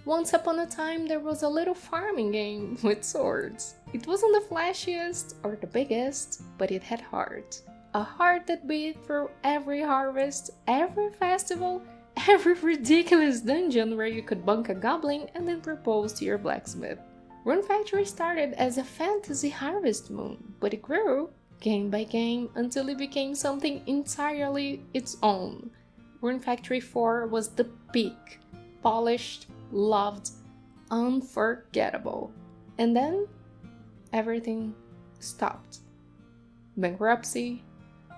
Once upon a time, there was a little farming game with swords. It wasn't the flashiest or the biggest, but it had heart. A heart that beat through every harvest, every festival, every ridiculous dungeon where you could bonk a goblin and then propose to your blacksmith. Rune Factory started as a fantasy harvest moon, but it grew, game by game, until it became something entirely its own. Rune Factory 4 was the peak, polished, loved, unforgettable. And then everything stopped. Bankruptcy,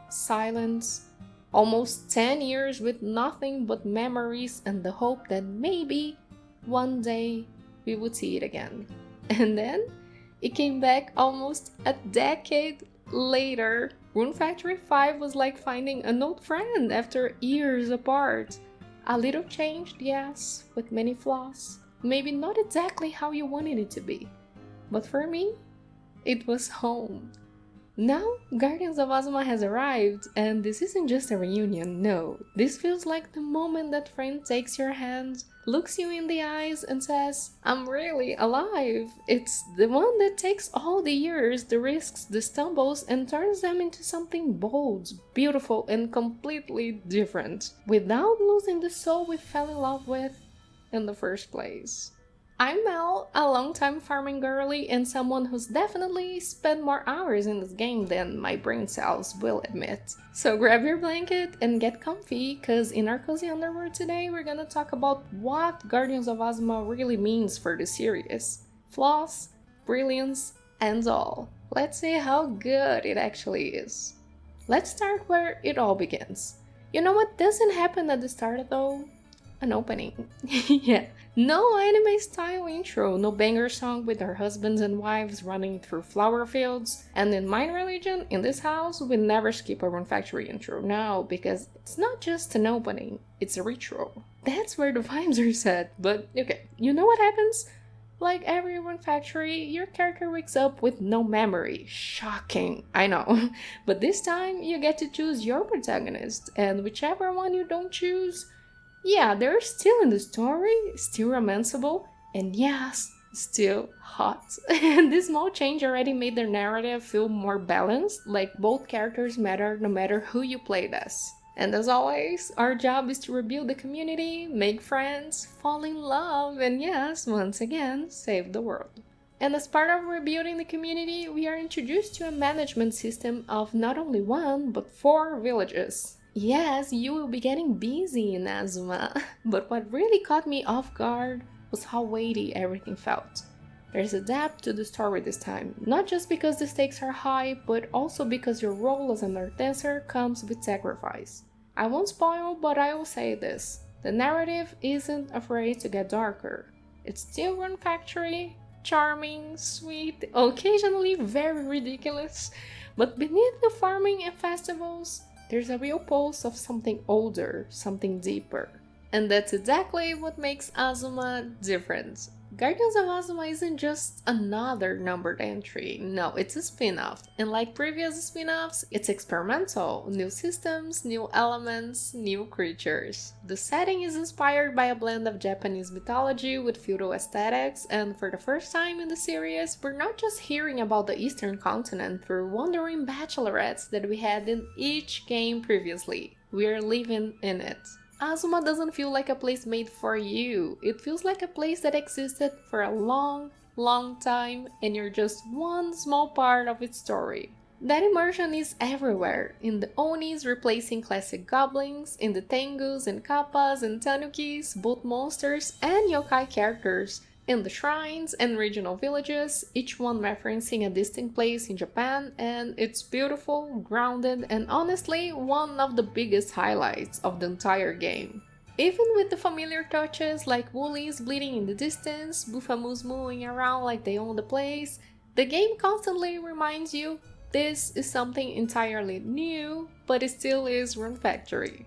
silence, almost 10 years with nothing but memories and the hope that maybe one day we would see it again. And then it came back almost a decade later. Rune Factory 5 was like finding an old friend after years apart. A little changed, yes, with many flaws. Maybe not exactly how you wanted it to be. But for me, it was home. Now, Guardians of Azuma has arrived, and this isn't just a reunion, no. This feels like the moment that friend takes your hand, looks you in the eyes and says, I'm really alive. It's the one that takes all the years, the risks, the stumbles, and turns them into something bold, beautiful, and completely different, without losing the soul we fell in love with in the first place. I'm Mel, a longtime farming girly and someone who's definitely spent more hours in this game than my brain cells will admit. So grab your blanket and get comfy, cause in our cozy underworld today we're gonna talk about what Guardians of Azuma really means for the series. Flaws, brilliance, and all. Let's see how good it actually is. Let's start where it all begins. You know what doesn't happen at the start though? An opening. Yeah. No anime style intro, no banger song with our husbands and wives running through flower fields. And in my religion, in this house, we never skip a Rune Factory intro. No, because it's not just an opening, it's a ritual. That's where the vibes are set. But okay, you know what happens? Like every Rune Factory, your character wakes up with no memory. Shocking, I know. But this time, you get to choose your protagonist, and whichever one you don't choose, yeah, they're still in the story, still romanceable, and yes, still hot. And this small change already made their narrative feel more balanced, like both characters matter no matter who you play as. And as always, our job is to rebuild the community, make friends, fall in love, and yes, once again, save the world. And as part of rebuilding the community, we are introduced to a management system of not only one, but 4 villages. Yes, you will be getting busy in Azuma, but what really caught me off guard was how weighty everything felt. There's a depth to the story this time, not just because the stakes are high, but also because your role as an earth dancer comes with sacrifice. I won't spoil, but I will say this. The narrative isn't afraid to get darker. It's still Rune Factory, charming, sweet, occasionally very ridiculous, but beneath the farming and festivals, there's a real pulse of something older, something deeper. And that's exactly what makes Azuma different. Guardians of Azuma isn't just another numbered entry, no, it's a spin-off. And like previous spin-offs, it's experimental, new systems, new elements, new creatures. The setting is inspired by a blend of Japanese mythology with feudal aesthetics, and for the first time in the series, we're not just hearing about the Eastern continent through wandering bachelorettes that we had in each game previously. We're living in it. Azuma doesn't feel like a place made for you. It feels like a place that existed for a long, long time, and you're just one small part of its story. That immersion is everywhere, in the Onis replacing classic goblins, in the Tengus and Kappas and Tanukis, both monsters and yokai characters, in the shrines and regional villages, each one referencing a distinct place in Japan, and it's beautiful, grounded, and honestly one of the biggest highlights of the entire game. Even with the familiar touches like woolies bleeding in the distance, Bufamus moving around like they own the place, the game constantly reminds you this is something entirely new, but it still is Rune Factory.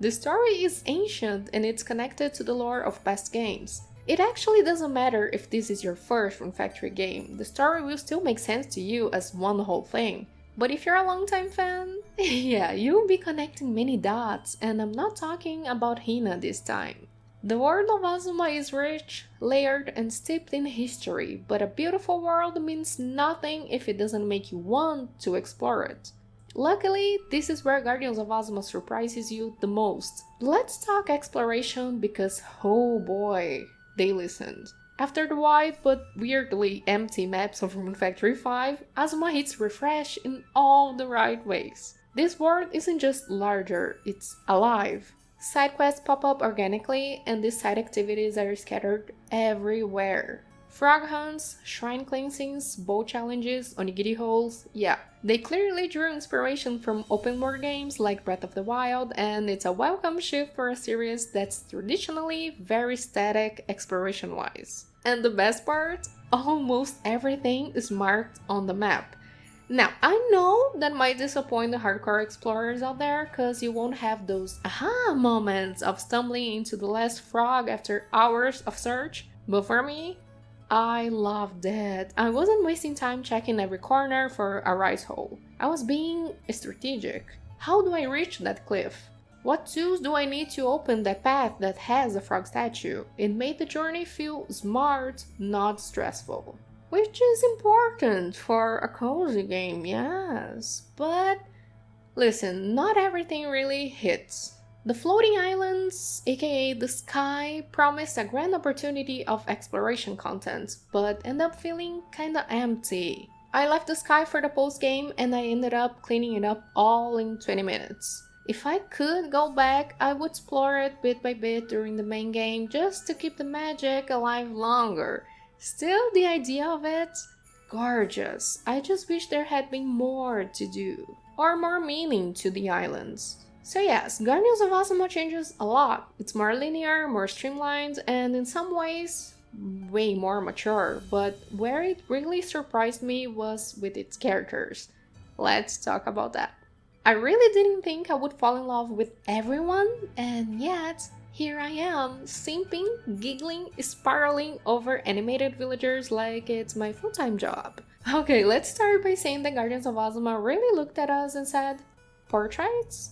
The story is ancient and it's connected to the lore of past games. It actually doesn't matter if this is your first Rune Factory game, the story will still make sense to you as one whole thing. But if you're a longtime fan, yeah, you'll be connecting many dots, and I'm not talking about Hina this time. The world of Azuma is rich, layered, and steeped in history, but a beautiful world means nothing if it doesn't make you want to explore it. Luckily, this is where Guardians of Azuma surprises you the most. Let's talk exploration because oh boy, they listened. After the wide but weirdly empty maps of Rune Factory 5, Azuma hits refresh in all the right ways. This world isn't just larger, it's alive. Side quests pop up organically, and these side activities are scattered everywhere. Frog hunts, shrine cleansings, bow challenges, onigiri holes, yeah. They clearly drew inspiration from open world games like Breath of the Wild, and it's a welcome shift for a series that's traditionally very static exploration-wise. And the best part? Almost everything is marked on the map. Now, I know that might disappoint the hardcore explorers out there because you won't have those aha moments of stumbling into the last frog after hours of search, but for me, I loved it. I wasn't wasting time checking every corner for a rice hole. I was being strategic. How do I reach that cliff? What tools do I need to open that path that has a frog statue? It made the journey feel smart, not stressful. Which is important for a cozy game, yes. But listen, not everything really hits. The floating islands, aka the sky, promised a grand opportunity of exploration content, but ended up feeling kinda empty. I left the sky for the post-game and I ended up cleaning it up all in 20 minutes. If I could go back, I would explore it bit by bit during the main game just to keep the magic alive longer. Still, the idea of it? Gorgeous. I just wish there had been more to do, or more meaning to the islands. So yes, Guardians of Azuma changes a lot. It's more linear, more streamlined, and in some ways, way more mature, but where it really surprised me was with its characters. Let's talk about that. I really didn't think I would fall in love with everyone, and yet, here I am, simping, giggling, spiraling over animated villagers like it's my full-time job. Okay, let's start by saying that Guardians of Azuma really looked at us and said, portraits?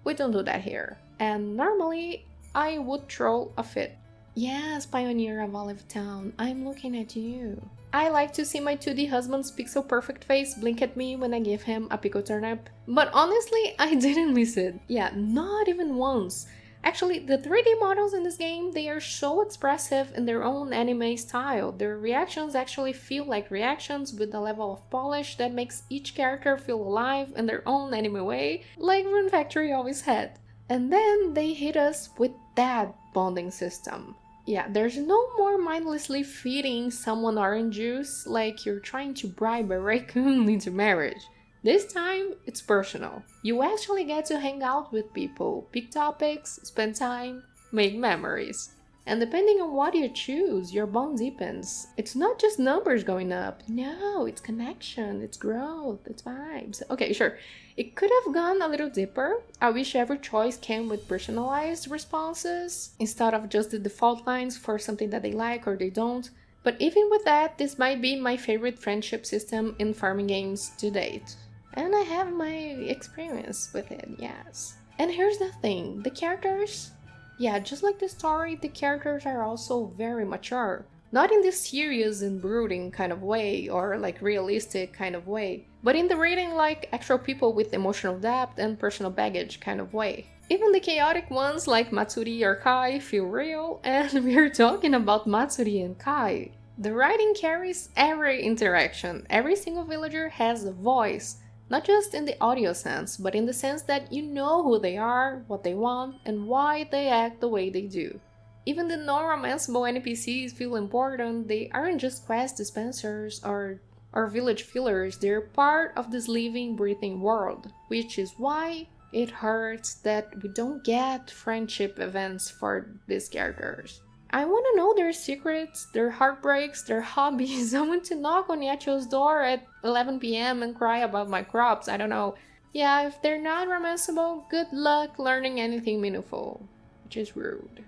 We don't do that here. And normally, I would troll a fit. Yes, pioneer of Olive Town, I'm looking at you. I like to see my 2D husband's pixel perfect face blink at me when I give him a pico turnip. But honestly, I didn't miss it. Yeah, not even once. Actually, the 3D models in this game, they are so expressive in their own anime style. Their reactions actually feel like reactions with a level of polish that makes each character feel alive in their own anime way, like Rune Factory always had. And then they hit us with that bonding system. Yeah, there's no more mindlessly feeding someone orange juice like you're trying to bribe a raccoon into marriage. This time, it's personal. You actually get to hang out with people, pick topics, spend time, make memories. And depending on what you choose, your bond deepens. It's not just numbers going up. No, it's connection, it's growth, it's vibes. Okay, sure. It could have gone a little deeper. I wish every choice came with personalized responses instead of just the default lines for something that they like or they don't. But even with that, this might be my favorite friendship system in farming games to date. And I have my experience with it, yes. And here's the thing, the characters? Yeah, just like the story, the characters are also very mature. Not in this serious and brooding kind of way, or like realistic kind of way, but in the reading like actual people with emotional depth and personal baggage kind of way. Even the chaotic ones like Matsuri or Kai feel real, and we're talking about Matsuri and Kai. The writing carries every interaction, every single villager has a voice. Not just in the audio sense, but in the sense that you know who they are, what they want, and why they act the way they do. Even the non-romanceable NPCs feel important. They aren't just quest dispensers or village fillers, they're part of this living, breathing world. Which is why it hurts that we don't get friendship events for these characters. I want to know their secrets, their heartbreaks, their hobbies. I want to knock on Yacho's door at 11 p.m. and cry about my crops, I don't know. Yeah, if they're not romanceable, good luck learning anything meaningful. Which is rude.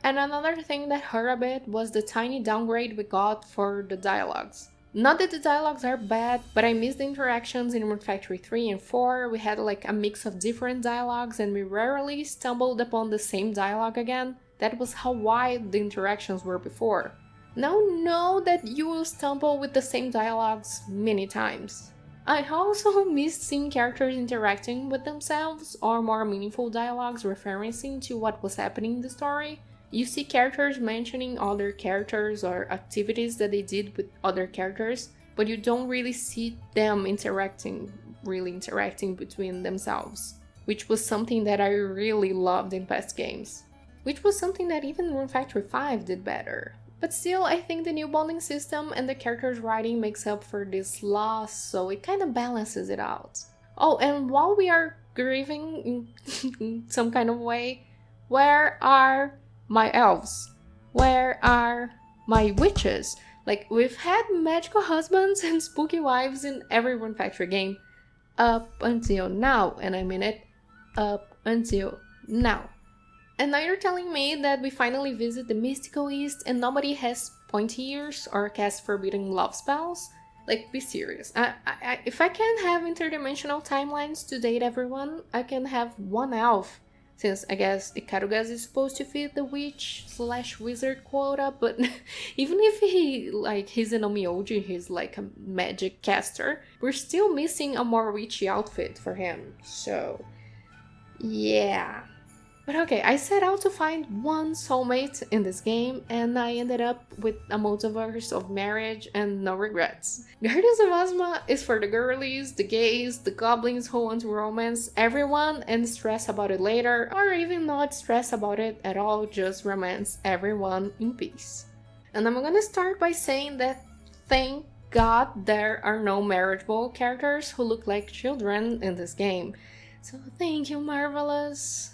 And another thing that hurt a bit was the tiny downgrade we got for the dialogues. Not that the dialogues are bad, but I missed the interactions in Rune Factory 3 and 4. We had like a mix of different dialogues and we rarely stumbled upon the same dialogue again. That was how wide the interactions were before. Now know that you will stumble with the same dialogues many times. I also missed seeing characters interacting with themselves or more meaningful dialogues referencing to what was happening in the story. You see characters mentioning other characters or activities that they did with other characters, but you don't really see them really interacting between themselves, which was something that I really loved in past games. Which was something that even Rune Factory 5 did better. But still, I think the new bonding system and the characters' writing makes up for this loss, so it kind of balances it out. Oh, and while we are grieving in some kind of way, where are my elves? Where are my witches? Like, we've had magical husbands and spooky wives in every Rune Factory game. Up until now, and I mean it, up until now. And now you're telling me that we finally visit the mystical east and nobody has pointy ears or casts forbidden love spells? Like, be serious. If I can have interdimensional timelines to date everyone, I can have one elf. Since I guess Ikarugas is supposed to fit the witch/wizard quota, but even if he's an omioji, he's like a magic caster, we're still missing a more witchy outfit for him. So, yeah. But okay, I set out to find one soulmate in this game, and I ended up with a multiverse of marriage and no regrets. Guardians of Azuma is for the girlies, the gays, the goblins who want to romance everyone and stress about it later, or even not stress about it at all, just romance everyone in peace. And I'm gonna start by saying that thank God there are no marriageable characters who look like children in this game. So thank you, Marvelous.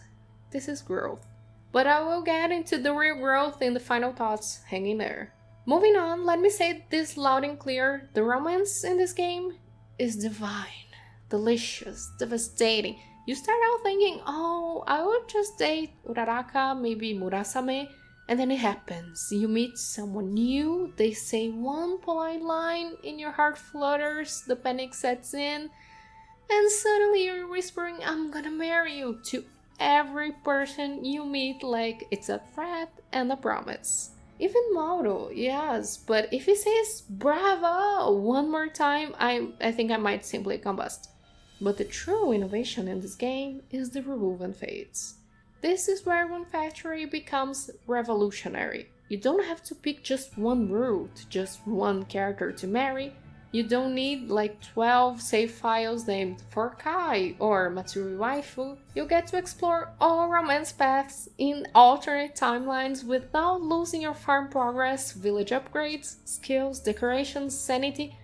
This is growth. But I will get into the real growth in the final thoughts, hang in there. Moving on, let me say this loud and clear, the romance in this game is divine, delicious, devastating. You start out thinking, oh, I would just date Uraraka, maybe Murasame, and then it happens. You meet someone new, they say one polite line, in your heart flutters, the panic sets in, and suddenly you're whispering, I'm gonna marry you, to every person you meet like it's a threat and a promise. Even Mauro, yes, but if he says bravo one more time, I think I might simply combust. But the true innovation in this game is the Rewoven phase. This is where Rune Factory becomes revolutionary. You don't have to pick just one route, just one character to marry. You don't need like 12 save files named for Kai or Matsuri Waifu. You get to explore all romance paths in alternate timelines without losing your farm progress, village upgrades, skills, decorations, sanity,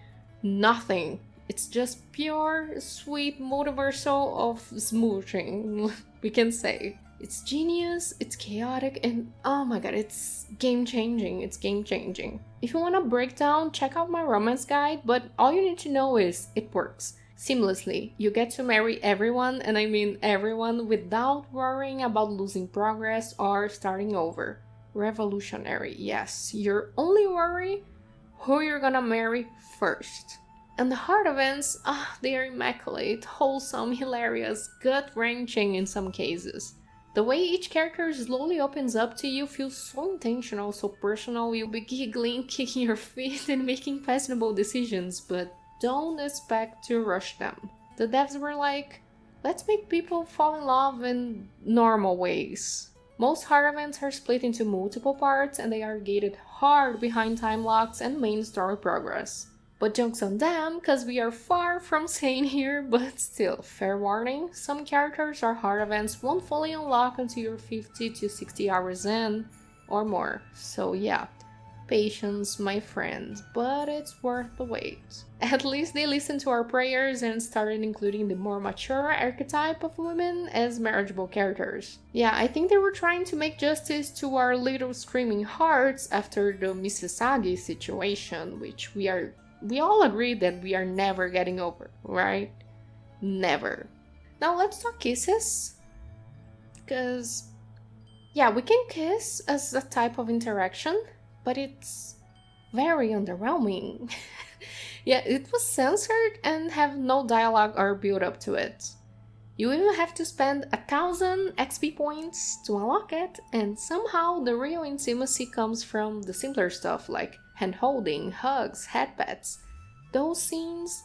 nothing. It's just pure, sweet multiversal of smooching, we can say. It's genius, it's chaotic, and oh my god, it's game-changing, If you want a breakdown, check out my romance guide, but all you need to know is it works. Seamlessly, you get to marry everyone, and I mean everyone, without worrying about losing progress or starting over. Revolutionary, yes. Your only worry, who you're gonna marry first. And the heart events, they are immaculate, wholesome, hilarious, gut-wrenching in some cases. The way each character slowly opens up to you feels so intentional, so personal, you'll be giggling, kicking your feet and making questionable decisions, but don't expect to rush them. The devs were like, let's make people fall in love in normal ways. Most heart events are split into multiple parts and they are gated hard behind time locks and main story progress. But joke's on them, cause we are far from sane here, but still, fair warning, some characters or hard events won't fully unlock until you're 50 to 60 hours in, or more. So yeah, patience, my friend, but it's worth the wait. At least they listened to our prayers and started including the more mature archetype of women as marriageable characters. Yeah, I think they were trying to make justice to our little screaming hearts after the Misasagi situation, which we all agree that we are never getting over, right? Never. Now let's talk kisses. Because, yeah, we can kiss as a type of interaction, but it's very underwhelming. Yeah, it was censored and have no dialogue or build up to it. You even have to spend 1,000 XP points to unlock it, and somehow the real intimacy comes from the simpler stuff like hand-holding, hugs, head pats. Those scenes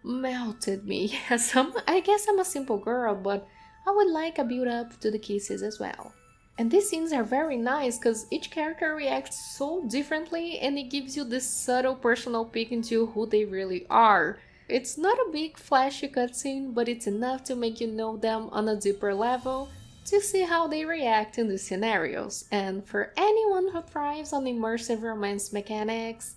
melted me. Yes, I guess I'm a simple girl, but I would like a build-up to the kisses as well. And these scenes are very nice because each character reacts so differently and it gives you this subtle personal peek into who they really are. It's not a big flashy cutscene, but it's enough to make you know them on a deeper level to see how they react in these scenarios. And for anyone who thrives on immersive romance mechanics,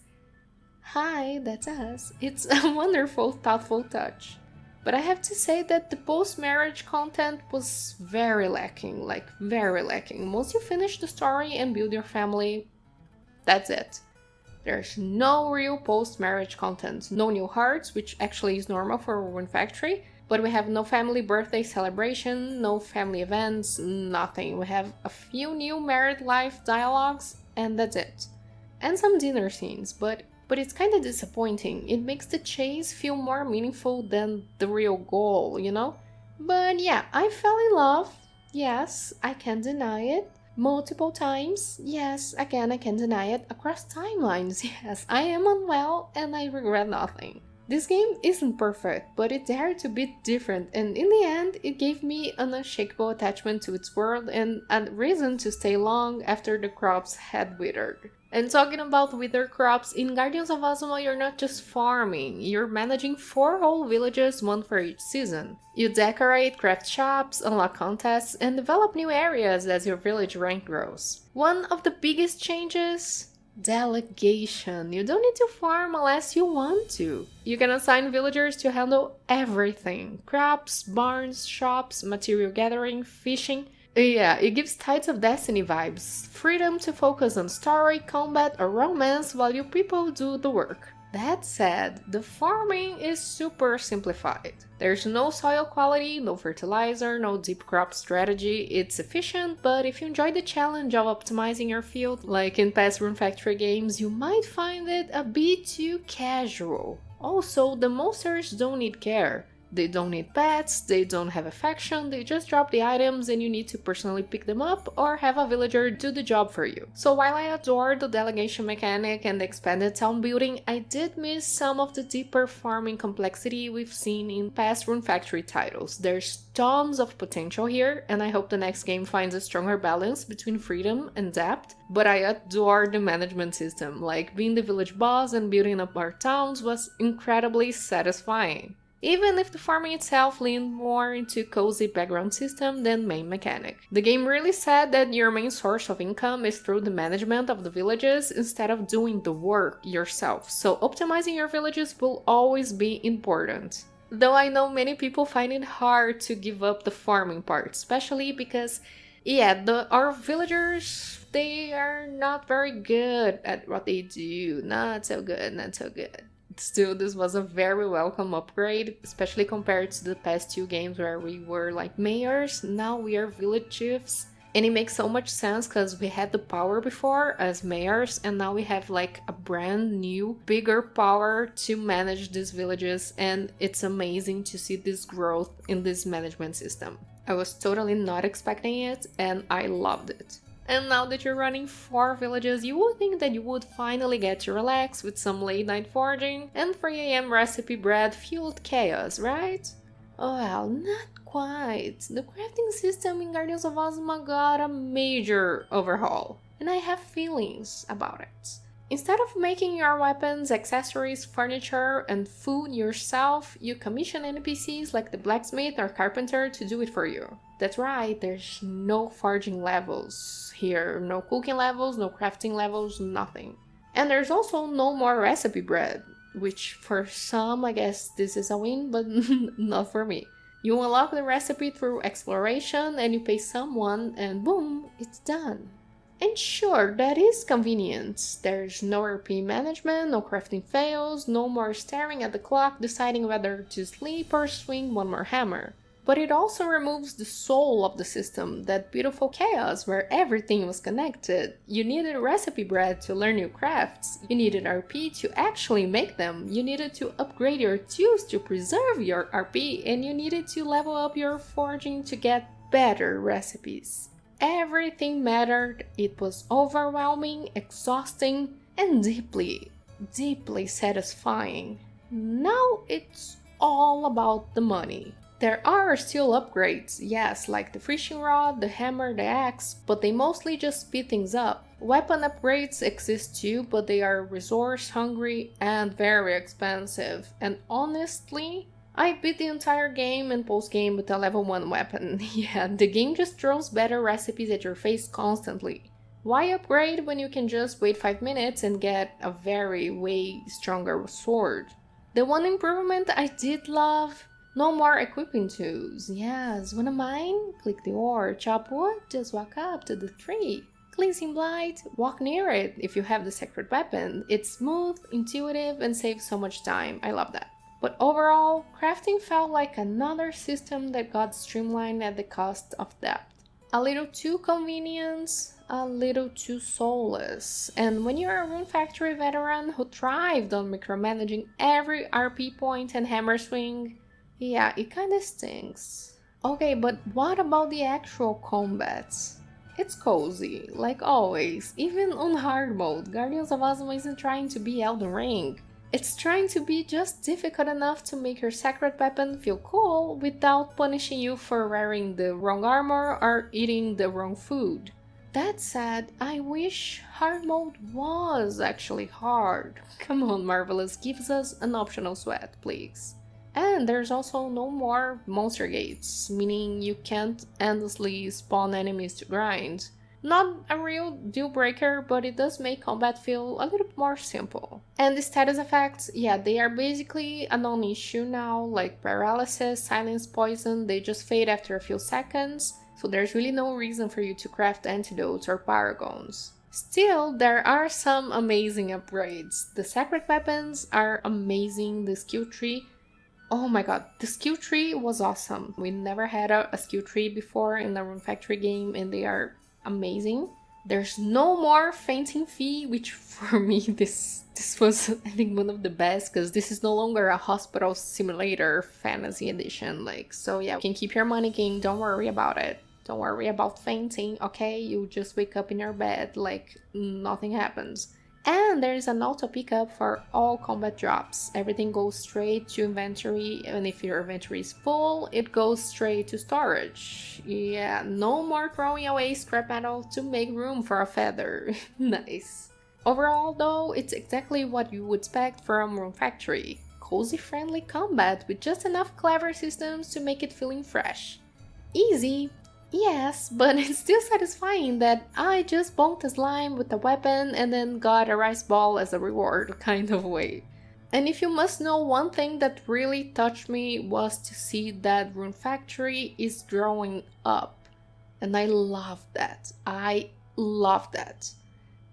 hi, that's us. It's a wonderful, thoughtful touch. But I have to say that the post-marriage content was very lacking, like very lacking. Once you finish the story and build your family, that's it. There's no real post-marriage content. No new hearts, which actually is normal for Rune Factory, but we have no family birthday celebration, no family events, nothing. We have a few new married life dialogues, and that's it. And some dinner scenes, but it's kinda disappointing. It makes the chase feel more meaningful than the real goal, you know? But yeah, I fell in love. Yes, I can't deny it. Multiple times. Yes, again, I can't deny it. Across timelines. Yes, I am unwell and I regret nothing. This game isn't perfect, but it dared to be different, and in the end, it gave me an unshakable attachment to its world and a reason to stay long after the crops had withered. And talking about wither crops, in Guardians of Azuma you're not just farming, you're managing 4 whole villages, one for each season. You decorate, craft shops, unlock contests, and develop new areas as your village rank grows. One of the biggest changes? Delegation. You don't need to farm unless you want to. You can assign villagers to handle everything. Crops, barns, shops, material gathering, fishing. Yeah, it gives Tides of Destiny vibes. Freedom to focus on story, combat, or romance while you people do the work. That said, the farming is super simplified. There's no soil quality, no fertilizer, no deep crop strategy. It's efficient, but if you enjoy the challenge of optimizing your field, like in past Rune Factory games, you might find it a bit too casual. Also, the monsters don't need care. They don't need pets, they don't have affection, they just drop the items and you need to personally pick them up or have a villager do the job for you. So while I adore the delegation mechanic and the expanded town building, I did miss some of the deeper farming complexity we've seen in past Rune Factory titles. There's tons of potential here, and I hope the next game finds a stronger balance between freedom and depth, but I adore the management system, like being the village boss and building up our towns was incredibly satisfying. Even if the farming itself leaned more into cozy background system than main mechanic. The game really said that your main source of income is through the management of the villages instead of doing the work yourself, so optimizing your villages will always be important. Though I know many people find it hard to give up the farming part, especially because, yeah, our villagers, they are not very good at what they do. Not so good, not so good. Still, this was a very welcome upgrade, especially compared to the past 2 games where we were like mayors, now we are village chiefs. And it makes so much sense because we had the power before as mayors and now we have like a brand new, bigger power to manage these villages, and it's amazing to see this growth in this management system. I was totally not expecting it and I loved it. And now that you're running 4 villages, you would think that you would finally get to relax with some late night foraging and 3 AM recipe bread fueled chaos, right? Oh well, not quite. The crafting system in Guardians of Azuma got a major overhaul, and I have feelings about it. Instead of making your weapons, accessories, furniture, and food yourself, you commission NPCs like the blacksmith or carpenter to do it for you. That's right, there's no forging levels here, no cooking levels, no crafting levels, nothing. And there's also no more recipe bread, which for some I guess this is a win, but not for me. You unlock the recipe through exploration and you pay someone and boom, it's done. And sure, that is convenient. There's no RP management, no crafting fails, no more staring at the clock deciding whether to sleep or swing one more hammer. but it also removes the soul of the system, that beautiful chaos where everything was connected. You needed recipe bread to learn new crafts, you needed RP to actually make them, you needed to upgrade your tools to preserve your RP, and you needed to level up your foraging to get better recipes. Everything mattered. It was overwhelming, exhausting, and deeply, deeply satisfying. Now it's all about the money. There are still upgrades, yes, like the fishing rod, the hammer, the axe, but they mostly just speed things up. Weapon upgrades exist too, but they are resource hungry and very expensive. And honestly, I beat the entire game and post-game with a level 1 weapon. Yeah, the game just throws better recipes at your face constantly. Why upgrade when you can just wait 5 minutes and get a way stronger sword? The one improvement I did love: no more equipping tools. Yes, wanna mine? Click the ore. Chop wood? Just walk up to the tree. Cleansing blight? Walk near it if you have the sacred weapon. It's smooth, intuitive, and saves so much time. I love that. But overall, crafting felt like another system that got streamlined at the cost of depth. A little too convenient, a little too soulless. And when you're a Rune Factory veteran who thrived on micromanaging every RP point and hammer swing, yeah, it kinda stinks. Okay, but what about the actual combat? It's cozy, like always. Even on hard mode, Guardians of Azuma isn't trying to be Elden Ring. It's trying to be just difficult enough to make your sacred weapon feel cool without punishing you for wearing the wrong armor or eating the wrong food. That said, I wish hard mode was actually hard. Come on, Marvelous, give us an optional sweat, please. And there's also no more monster gates, meaning you can't endlessly spawn enemies to grind. Not a real deal breaker, but it does make combat feel a little more simple. And the status effects, yeah, they are basically a non-issue now, like paralysis, silence, poison, they just fade after a few seconds, so there's really no reason for you to craft antidotes or paragons. Still, there are some amazing upgrades. The sacred weapons are amazing, the skill tree, oh my god, the skill tree was awesome. We never had a skill tree before in the Rune Factory game, and they are amazing. There's no more fainting fee, which for me this was I think one of the best, because this is no longer a hospital simulator fantasy edition. Like, so yeah, you can keep your money, game, don't worry about it. Don't worry about fainting, okay? You just wake up in your bed like nothing happens. And there is an auto pickup for all combat drops. Everything goes straight to inventory, and if your inventory is full, it goes straight to storage. Yeah, no more throwing away scrap metal to make room for a feather. Nice. Overall though, it's exactly what you would expect from Rune Factory. Cozy friendly combat with just enough clever systems to make it feeling fresh. Easy. Yes, but it's still satisfying that I just bonked a slime with a weapon and then got a rice ball as a reward kind of way. And if you must know, one thing that really touched me was to see that Rune Factory is growing up. And I love that. I love that.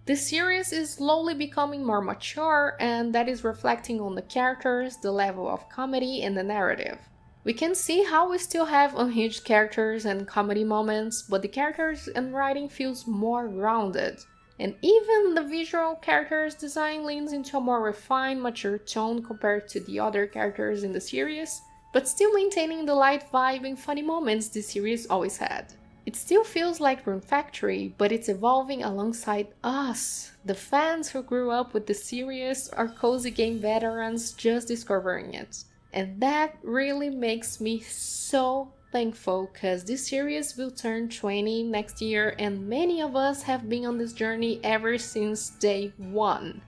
The series is slowly becoming more mature, and that is reflecting on the characters, the level of comedy, and the narrative. We can see how we still have unhinged characters and comedy moments, but the characters and writing feels more grounded. And even the visual characters design leans into a more refined, mature tone compared to the other characters in the series, but still maintaining the light vibe and funny moments the series always had. It still feels like Rune Factory, but it's evolving alongside us, the fans who grew up with the series or cozy game veterans just discovering it. And that really makes me so thankful, because this series will turn 20 next year and many of us have been on this journey ever since day one.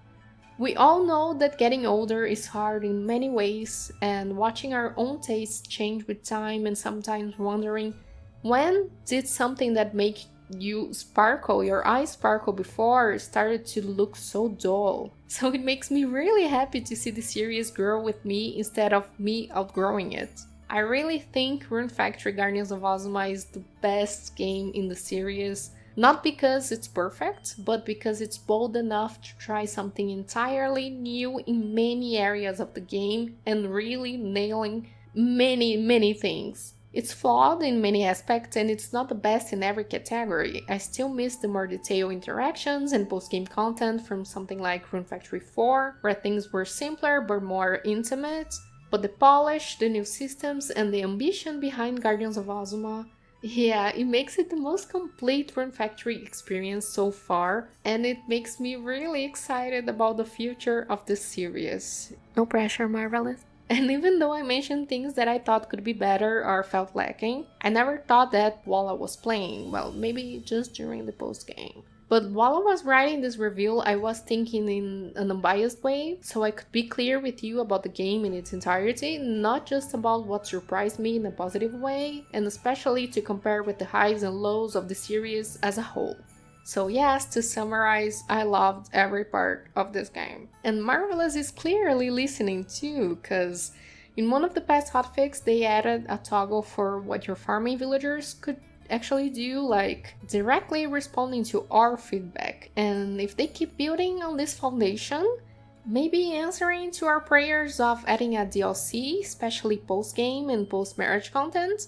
We all know that getting older is hard in many ways, and watching our own tastes change with time and sometimes wondering, when did something that made you sparkle, your eyes sparkle before, started to look so dull? So it makes me really happy to see the series grow with me instead of me outgrowing it. I really think Rune Factory Guardians of Azuma is the best game in the series, not because it's perfect, but because it's bold enough to try something entirely new in many areas of the game and really nailing many things. It's flawed in many aspects and it's not the best in every category. I still miss the more detailed interactions and post-game content from something like Rune Factory 4, where things were simpler but more intimate. But the polish, the new systems, and the ambition behind Guardians of Azuma, yeah, it makes it the most complete Rune Factory experience so far, and it makes me really excited about the future of this series. No pressure, Marvelous. And even though I mentioned things that I thought could be better or felt lacking, I never thought that while I was playing, well, maybe just during the post-game. But while I was writing this review, I was thinking in an unbiased way, so I could be clear with you about the game in its entirety, not just about what surprised me in a positive way, and especially to compare with the highs and lows of the series as a whole. So yes, to summarize, I loved every part of this game. And Marvelous is clearly listening too, cause in one of the past hotfix they added a toggle for what your farming villagers could actually do, like directly responding to our feedback. And if they keep building on this foundation, maybe answering to our prayers of adding a DLC, especially post-game and post-marriage content,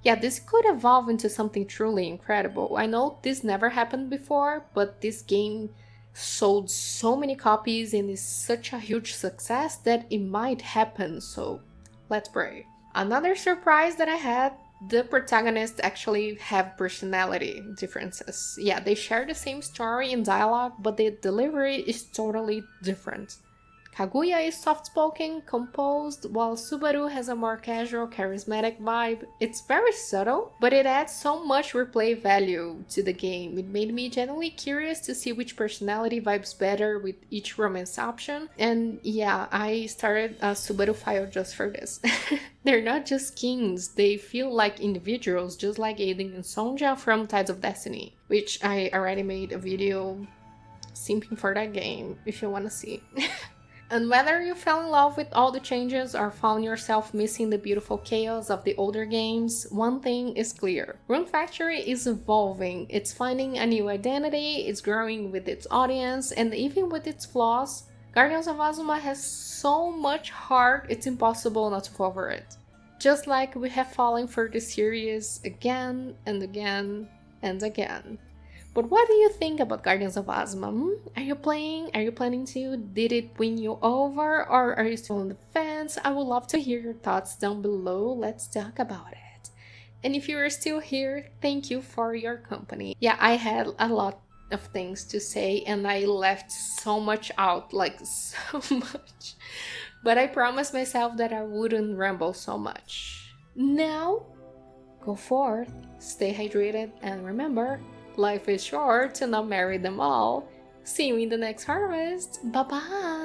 yeah, this could evolve into something truly incredible. I know this never happened before, but this game sold so many copies and is such a huge success that it might happen, so let's pray. Another surprise that I had, the protagonists actually have personality differences. Yeah, they share the same story and dialogue, but the delivery is totally different. Kaguya is soft-spoken, composed, while Subaru has a more casual, charismatic vibe. It's very subtle, but it adds so much replay value to the game. It made me genuinely curious to see which personality vibes better with each romance option. And yeah, I started a Subaru file just for this. They're not just skins, they feel like individuals, just like Aiden and Sonja from Tides of Destiny, which I already made a video simping for that game, if you wanna see. And whether you fell in love with all the changes or found yourself missing the beautiful chaos of the older games, one thing is clear. Rune Factory is evolving, it's finding a new identity, it's growing with its audience, and even with its flaws, Guardians of Azuma has so much heart it's impossible not to fall for it. Just like we have fallen for the series again and again and again. But what do you think about Guardians of Azuma? Are you playing? Are you planning to? Did it win you over? Or are you still on the fence? I would love to hear your thoughts down below. Let's talk about it. And if you are still here, thank you for your company. Yeah, I had a lot of things to say and I left so much out, like so much. But I promised myself that I wouldn't ramble so much. Now, go forth, stay hydrated, and remember, life is short to not marry them all. See you in the next harvest. Bye bye.